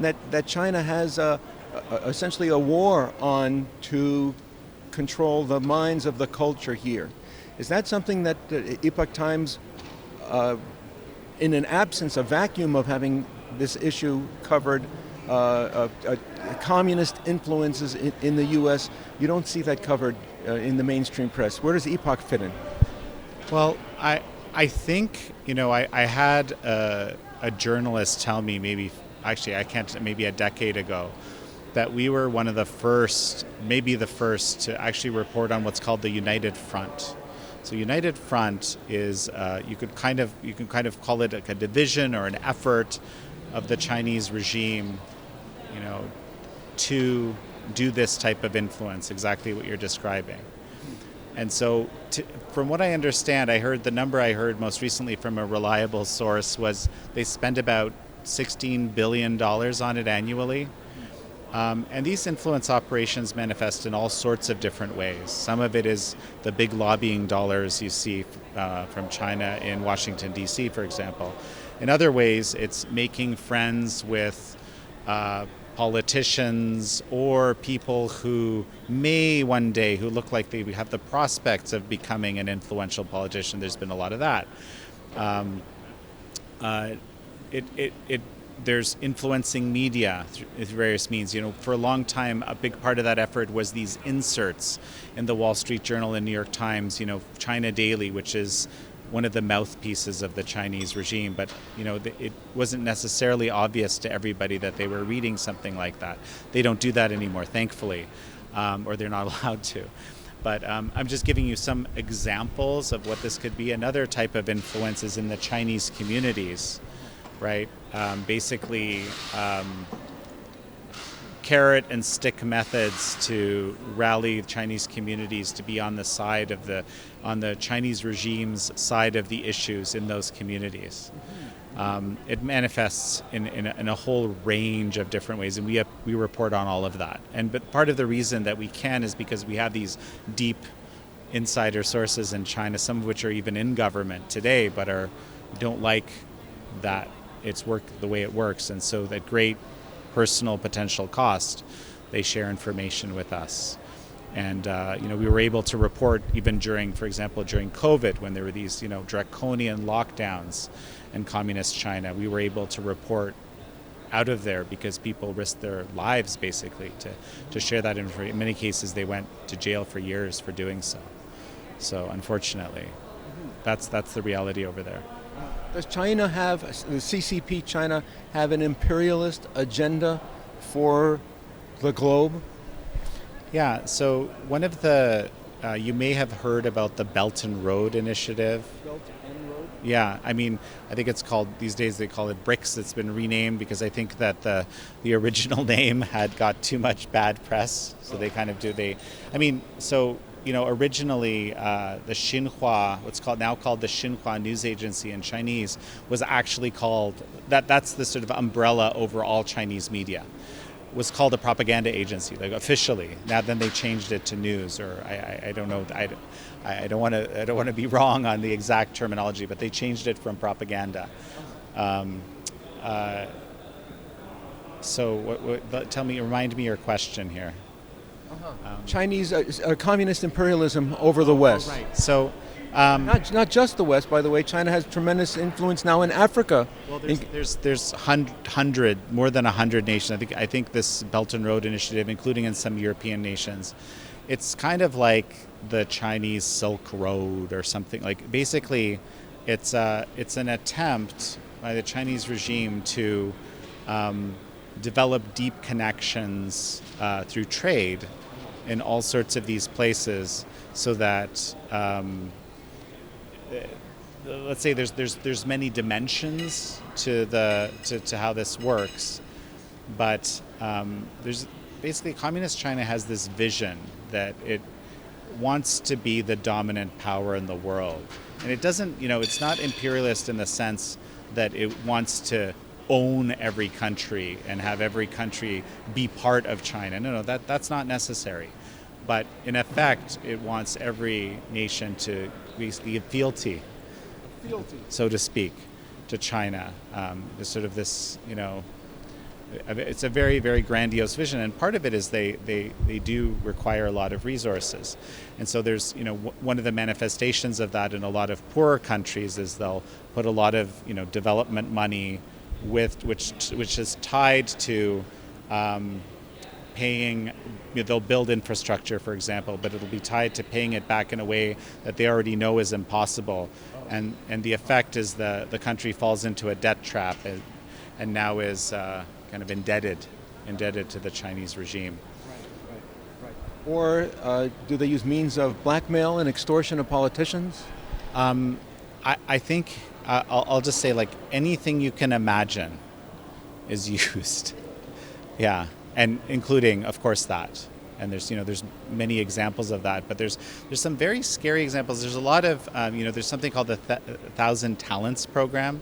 that China has essentially a war on to control the minds of the culture here. Is that something that Epoch Times, in an absence, a vacuum of having this issue covered, communist influences in the U.S., you don't see that covered in the mainstream press? Where does Epoch fit in? Well, I think, I had a journalist tell me maybe a decade ago, that we were one of the first, maybe the first, to actually report on what's called the United Front. So United Front is you can kind of call it like a division or an effort of the Chinese regime, to do this type of influence, exactly what you're describing. And so, from what I understand, the number I heard most recently from a reliable source was they spend about $16 billion on it annually. And these influence operations manifest in all sorts of different ways. Some of it is the big lobbying dollars you see from China in Washington, D.C., for example. In other ways, it's making friends with politicians or people who may one day, who look like they have the prospects of becoming an influential politician. There's been a lot of that. There's influencing media through various means. For a long time, a big part of that effort was these inserts in the Wall Street Journal and New York Times, China Daily, which is one of the mouthpieces of the Chinese regime. But, it wasn't necessarily obvious to everybody that they were reading something like that. They don't do that anymore, thankfully, or they're not allowed to. But I'm just giving you some examples of what this could be. Another type of influence is in the Chinese communities, right? Basically, carrot and stick methods to rally Chinese communities to be on the Chinese regime's side of the issues in those communities. It manifests in a whole range of different ways, and we report on all of that. But part of the reason that we can is because we have these deep insider sources in China, some of which are even in government today, but don't like that it's worked the way it works, and so at great personal potential cost, they share information with us. And we were able to report even during COVID, when there were these draconian lockdowns in communist China. We were able to report out of there because people risked their lives basically to share that information. In many cases, they went to jail for years for doing so. So unfortunately, that's the reality over there. Does China the CCP China have an imperialist agenda for the globe? Yeah, so one of you may have heard about the Belt and Road Initiative. Belt and Road? Yeah, I think it's called, these days they call it BRICS. It's been renamed because I think that the original name had got too much bad press. So they kind of originally the Xinhua, what's now called the Xinhua news agency in Chinese, was actually called, that's the sort of umbrella over all Chinese media, was called a propaganda agency, like officially. Now then they changed it to news, or I don't know, I don't want to be wrong on the exact terminology, but they changed it from propaganda. So remind me your question here. Chinese communist imperialism over the West. Right. So, not just the West, by the way. China has tremendous influence now in Africa. Well, there's more than 100 nations. I think this Belt and Road Initiative, including in some European nations, it's kind of like the Chinese Silk Road or something. Like basically, it's an attempt by the Chinese regime to develop deep connections through trade in all sorts of these places, so that let's say there's many dimensions to how this works, but there's basically communist China has this vision that it wants to be the dominant power in the world, and it doesn't. It's not imperialist in the sense that it wants to own every country and have every country be part of China. No, that's not necessary. But in effect, it wants every nation to basically give fealty, so to speak, to China. There's sort of this, It's a very, very grandiose vision, and part of it is they do require a lot of resources. And so there's, one of the manifestations of that in a lot of poorer countries is they'll put a lot of, development money which is tied to paying, they'll build infrastructure, for example, but it'll be tied to paying it back in a way that they already know is impossible. And the effect is the country falls into a debt trap and now is kind of indebted to the Chinese regime. Right. Or do they use means of blackmail and extortion of politicians? I think I'll just say, like, anything you can imagine is used. Yeah, and including, of course, that. And there's many examples of that, but there's some very scary examples. There's a lot of there's something called the 1,000 Talents program.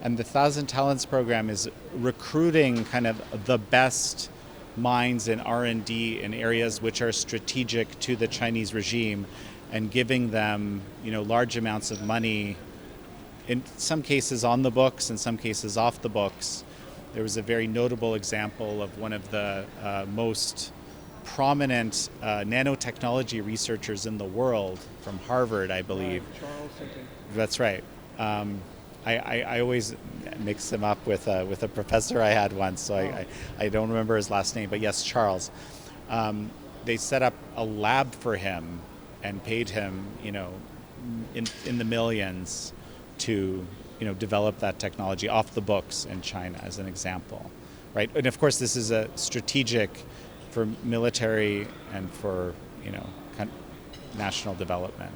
And the 1,000 Talents program is recruiting kind of the best minds in R&D in areas which are strategic to the Chinese regime, and giving them, large amounts of money, in some cases on the books, in some cases off the books. There was a very notable example of one of the most prominent nanotechnology researchers in the world from Harvard, I believe. Charles something. That's right. I always mix him up with a professor I had once, so I don't remember his last name, but yes, Charles. They set up a lab for him and paid him, in the millions to, develop that technology off the books in China, as an example, right? And of course, this is a strategic for military and for, national development.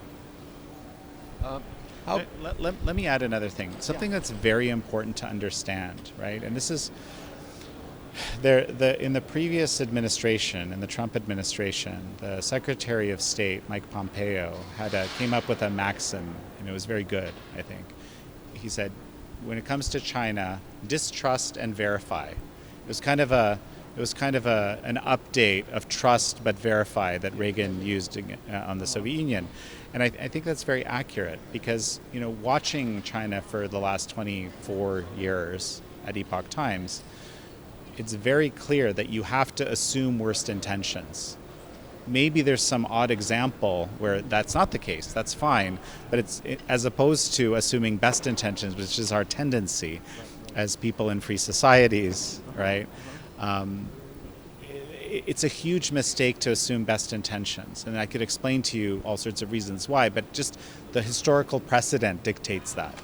Let me add another thing. Something that's very important to understand, right? And this is in the previous administration, in the Trump administration, the Secretary of State, Mike Pompeo, came up with a maxim, and it was very good, I think. He said, when it comes to China, distrust and verify. It was kind of an update of trust but verify that Reagan used on the Soviet Union. And I think that's very accurate because, watching China for the last 24 years at Epoch Times, it's very clear that you have to assume worst intentions. Maybe there's some odd example where that's not the case. That's fine. But as opposed to assuming best intentions, which is our tendency as people in free societies, right? It's a huge mistake to assume best intentions. And I could explain to you all sorts of reasons why, but just the historical precedent dictates that.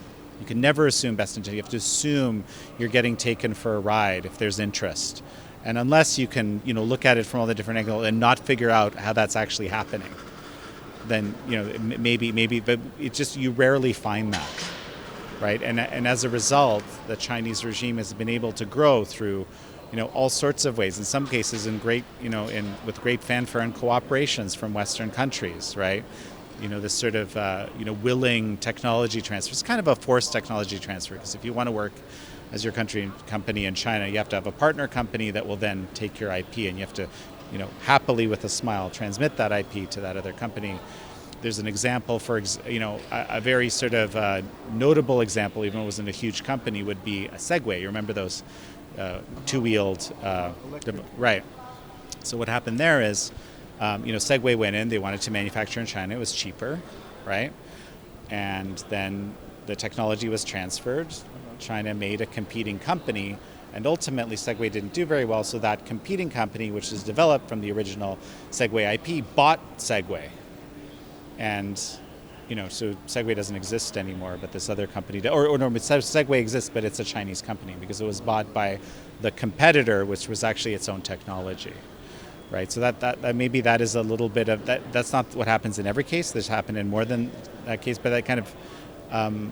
You can never assume best intentions. You have to assume you're getting taken for a ride if there's interest. And unless you can, look at it from all the different angles and not figure out how that's actually happening, then, maybe, but it's just, you rarely find that, right? And as a result, the Chinese regime has been able to grow through, all sorts of ways. In some cases, with great fanfare and cooperations from Western countries, right? This sort of, willing technology transfer. It's kind of a forced technology transfer, because if you want to work as your company in China, you have to have a partner company that will then take your IP, and you have to, happily with a smile transmit that IP to that other company. There's an example a very sort of notable example, even though it wasn't a huge company, would be a Segway. You remember those two-wheeled, right? So what happened there is, Segway went in. They wanted to manufacture in China. It was cheaper, right? And then the technology was transferred. China made a competing company, and ultimately Segway didn't do very well. So that competing company, which was developed from the original Segway IP, bought Segway, and so Segway doesn't exist anymore, but this other company, Segway exists, but it's a Chinese company because it was bought by the competitor, which was actually its own technology, right? So that maybe that is a little bit of that. That's not what happens in every case. This happened in more than that case, but that kind of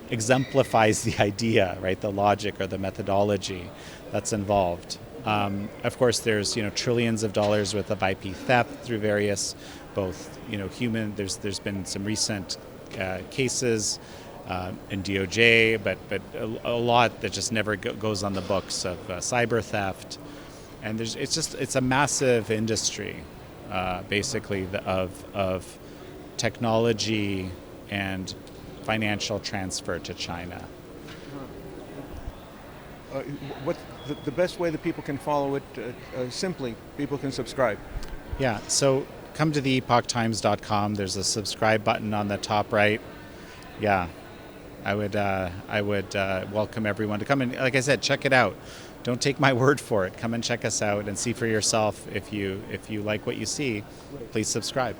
exemplifies the idea, right? The logic or the methodology that's involved. Of course, there's trillions of dollars worth of IP theft through various, both human. There's been some recent cases in DOJ, but a lot that just never goes on the books of cyber theft, and it's a massive industry, basically of technology and financial transfer to China. what the best way that people can follow it? Simply, people can subscribe. Yeah, so come to the epochtimes.com. There's a subscribe button on the top right. Yeah, I would welcome everyone to come and, like I said, check it out. Don't take my word for it. Come and check us out and see for yourself. If you like what you see, please subscribe.